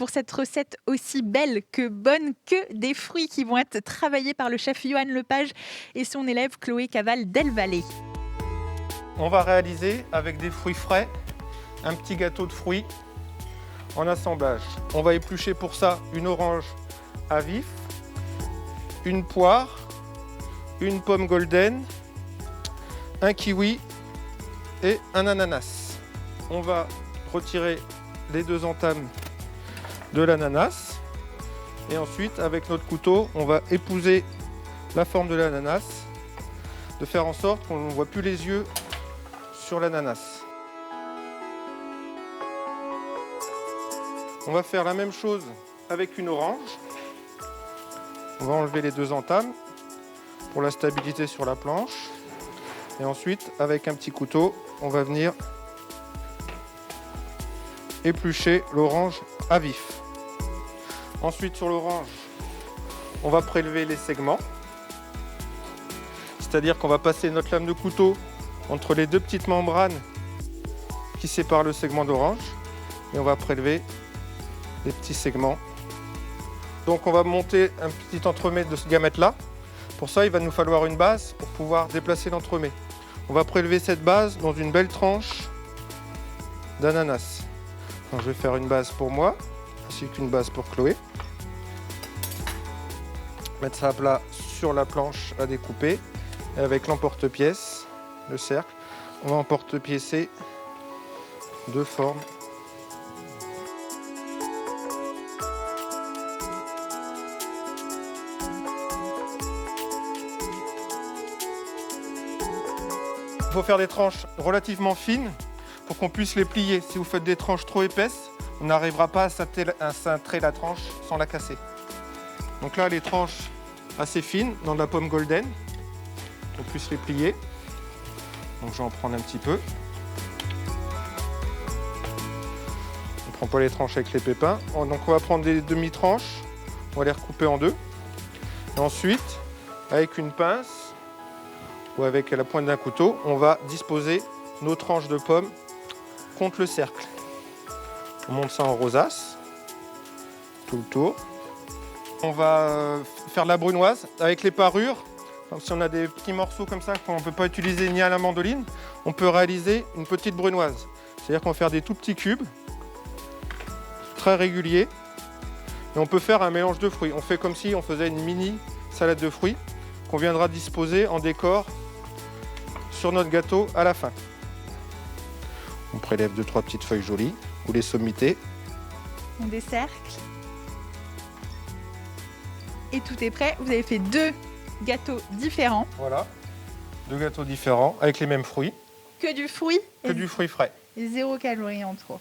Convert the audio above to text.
pour cette recette aussi belle que bonne, que des fruits qui vont être travaillés par le chef Johan Lepage et son élève Chloé Caval Delvalle. On va réaliser avec des fruits frais un petit gâteau de fruits en assemblage. On va éplucher pour ça une orange à vif, une poire, une pomme golden, un kiwi et un ananas. On va retirer les deux entames de l'ananas et ensuite avec notre couteau on va épouser la forme de l'ananas, de faire en sorte qu'on ne voit plus les yeux sur l'ananas. On va faire la même chose avec une orange. On va enlever les deux entames pour la stabilité sur la planche. Et ensuite, avec un petit couteau, on va venir éplucher l'orange à vif. Ensuite, sur l'orange, on va prélever les segments. C'est-à-dire qu'on va passer notre lame de couteau entre les deux petites membranes qui séparent le segment d'orange. Et on va prélever les petits segments. Donc on va monter un petit entremets de ce diamètre-là. Pour ça, il va nous falloir une base pour pouvoir déplacer l'entremets. On va prélever cette base dans une belle tranche d'ananas. Je vais faire une base pour moi, ainsi qu'une base pour Chloé. Mettre ça à plat sur la planche à découper. Et avec l'emporte-pièce, le cercle, on va emporte-piécer deux formes. Il faut faire des tranches relativement fines pour qu'on puisse les plier. Si vous faites des tranches trop épaisses, on n'arrivera pas à cintrer la tranche sans la casser. Donc là, les tranches assez fines dans de la pomme golden, on puisse les plier. Donc je vais en prendre un petit peu. On ne prend pas les tranches avec les pépins. Donc on va prendre des demi-tranches, on va les recouper en deux. Et ensuite, avec une pince, ou avec la pointe d'un couteau, on va disposer nos tranches de pommes contre le cercle. On monte ça en rosace, tout le tour. On va faire de la brunoise avec les parures. Si on a des petits morceaux comme ça qu'on ne peut pas utiliser ni à la mandoline, on peut réaliser une petite brunoise. C'est-à-dire qu'on va faire des tout petits cubes, très réguliers, et on peut faire un mélange de fruits. On fait comme si on faisait une mini salade de fruits qu'on viendra disposer en décor sur notre gâteau à la fin. On prélève 2-3 petites feuilles jolies ou les sommités. On décercle. Et tout est prêt. Vous avez fait deux gâteaux différents. Voilà, deux gâteaux différents avec les mêmes fruits. Que du fruit. Que du fruit frais. Et 0 calories en trop.